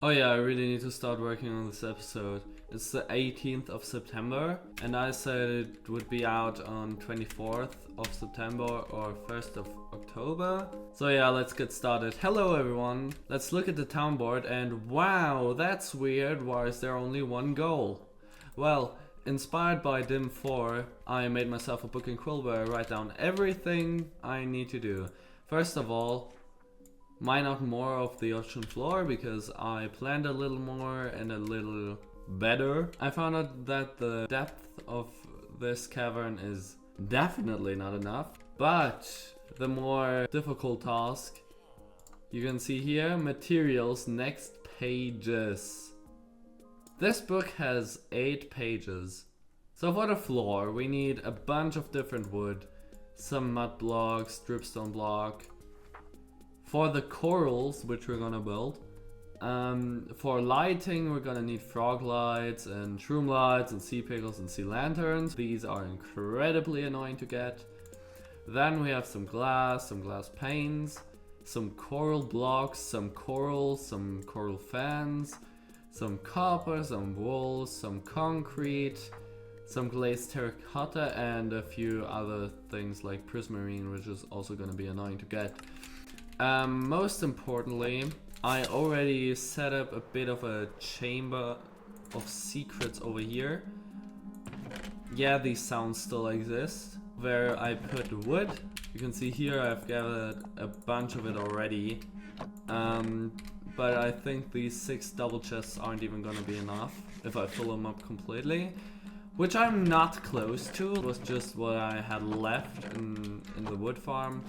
Oh yeah, I really need to start working on this episode. It's the 18th of September and I said it would be out on 24th of September or 1st of October. So yeah, let's get started. Hello everyone. Let's look at the town board and wow, that's weird. Why is there only one goal? Well, inspired by Dim 4, I made myself a book and quill where I write down everything I need to do. First of all, mine out more of the ocean floor because I planned a little more and a little better. I found out that the depth of this cavern is definitely not enough, but the more difficult task, you can see here, materials, next pages. This book has 8 pages. So for the floor, we need a bunch of different wood, some mud blocks, dripstone block. For the corals, which we're gonna build, for lighting, we're gonna need frog lights and shroom lights and sea pickles and sea lanterns. These are incredibly annoying to get. Then we have some glass panes, some coral blocks, some coral fans, some copper, some wool, some concrete, some glazed terracotta, and a few other things like prismarine, which is also gonna be annoying to get. Most importantly, I already set up a bit of a chamber of secrets over here. Yeah, these sounds still exist. Where I put wood. You can see here I've gathered a bunch of it already. But I think these 6 double chests aren't even gonna be enough if I fill them up completely. Which I'm not close to. It was just what I had left in the wood farm.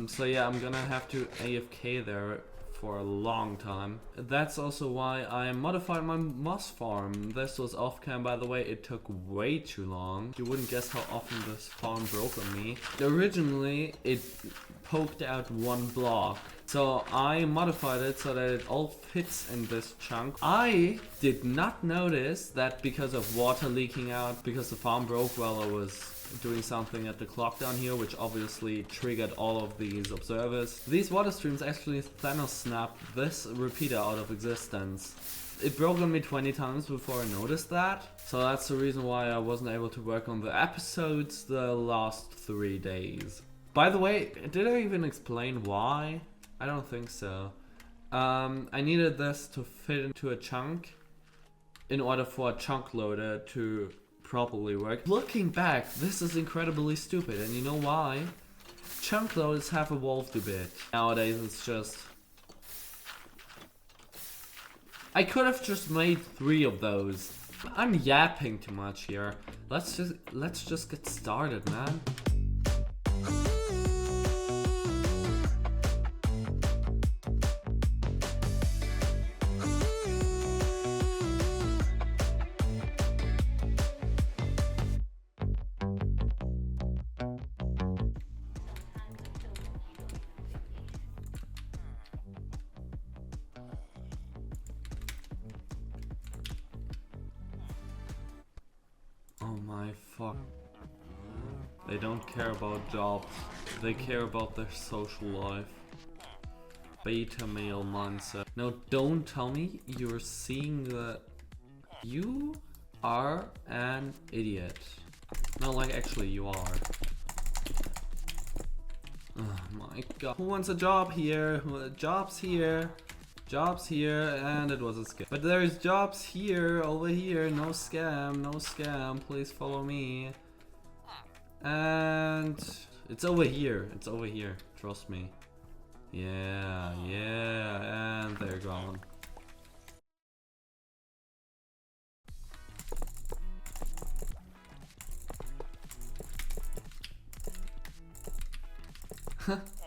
So yeah, I'm gonna have to AFK there for a long time. That's also why I modified my moss farm. This was off cam, by the way. It took way too long. You wouldn't guess how often this farm broke on me. Originally, it poked out 1 block. So I modified it so that it all fits in this chunk. I did not notice that because of water leaking out, because the farm broke while I was doing something at the clock down here, which obviously triggered all of these observers. These water streams actually Thanos snapped this repeater out of existence. It broke on me 20 times before I noticed that. So that's the reason why I wasn't able to work on the episodes the last 3 days. By the way, did I even explain why? I don't think so. I needed this to fit into a chunk in order for a chunk loader to properly work. Looking back, this is incredibly stupid, and you know why? Chunk loaders have evolved a bit. Nowadays it's just... I could have just made 3 of those. I'm yapping too much here. Let's just get started, man. Oh my fuck. They don't care about jobs. They care about their social life. Beta male mindset. No, don't tell me you're seeing the... You are an idiot. No, like actually you are. Oh my god. Who wants a job here? Jobs here. Jobs here, and it was a scam. But there's jobs here, over here, no scam, no scam, please follow me. And it's over here, trust me. Yeah, and they're gone.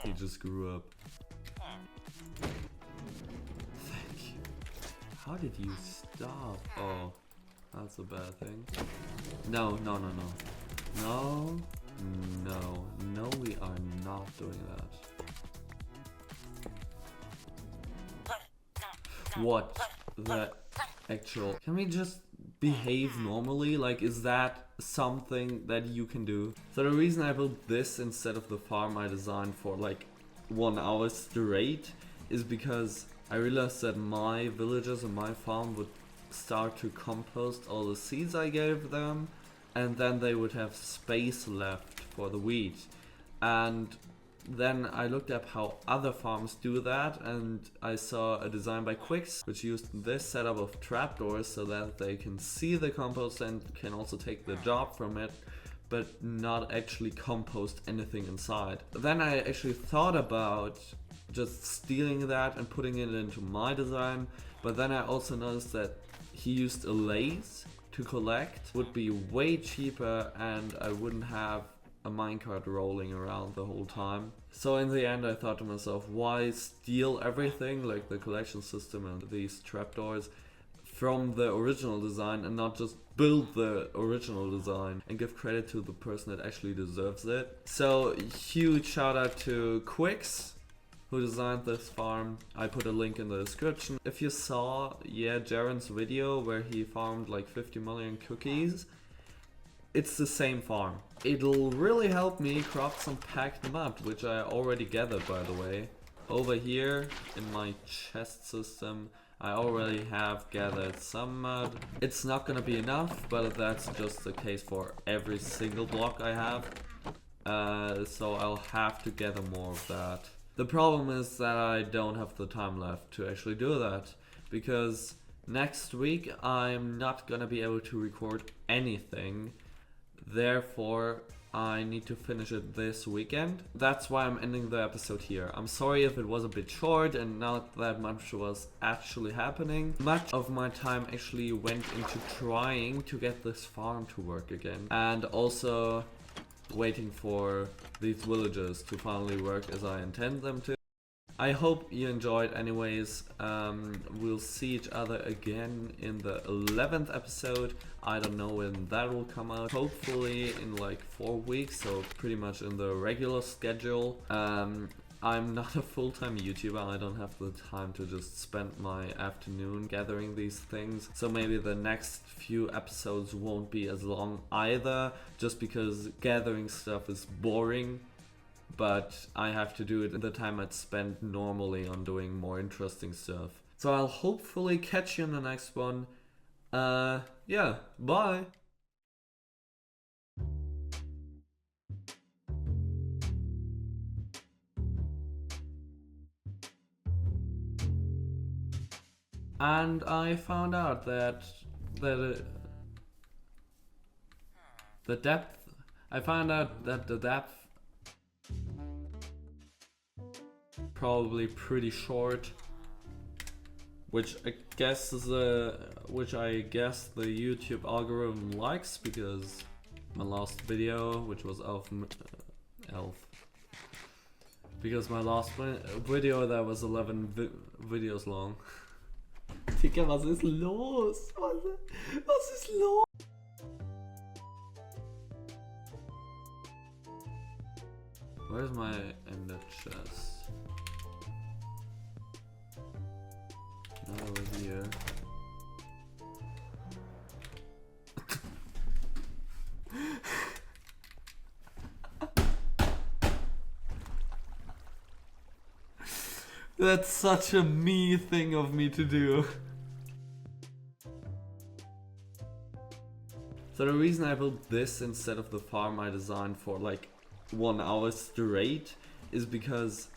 He just grew up. How did you stop? Oh, that's a bad thing. No, we are not doing that. What the actual... Can we just behave normally? Like, is that something that you can do? So the reason I built this instead of the farm I designed for like 1 hour straight is because I realized that my villagers and my farm would start to compost all the seeds I gave them, and then they would have space left for the wheat. And then I looked up how other farms do that, and I saw a design by Quicks which used this setup of trapdoors so that they can see the compost and can also take the job from it, but not actually compost anything inside. Then I actually thought about just stealing that and putting it into my design, but then I also noticed that he used a lathe to collect, would be way cheaper, and I wouldn't have a minecart rolling around the whole time. So in the end I thought to myself, why steal everything like the collection system and these trapdoors from the original design and not just build the original design and give credit to the person that actually deserves it. So huge shout out to Quicks who designed this farm. I put a link in the description. If you saw Jaren's video where he farmed like 50 million cookies, it's the same farm. It'll really help me craft some packed mud, which I already gathered by the way. Over here in my chest system I already have gathered some mud. It's not gonna be enough, but that's just the case for every single block I have. So I'll have to gather more of that. The problem is that I don't have the time left to actually do that, because next week I'm not gonna be able to record anything. Therefore, I need to finish it this weekend. That's why I'm ending the episode here. I'm sorry if it was a bit short and not that much was actually happening. Much of my time actually went into trying to get this farm to work again, and also waiting for these villages to finally work as I intend them to. I hope you enjoyed anyways. We'll see each other again in the 11th episode. I don't know when that will come out. Hopefully in like 4 weeks, so pretty much in the regular schedule. I'm not a full-time YouTuber. I don't have the time to just spend my afternoon gathering these things. So maybe the next few episodes won't be as long either, just because gathering stuff is boring. But I have to do it in the time I'd spend normally on doing more interesting stuff. So I'll hopefully catch you in the next one. Yeah, bye! And I found out that the depth, I found out that the depth probably pretty short, which I guess the YouTube algorithm likes, because my last video, which was because my last video that was 11 videos long. Digga, was ist los? Was ist los? Where's my ender chest? Not over here. That's such a me thing of me to do. So the reason I built this instead of the farm I designed for like 1 hour straight is because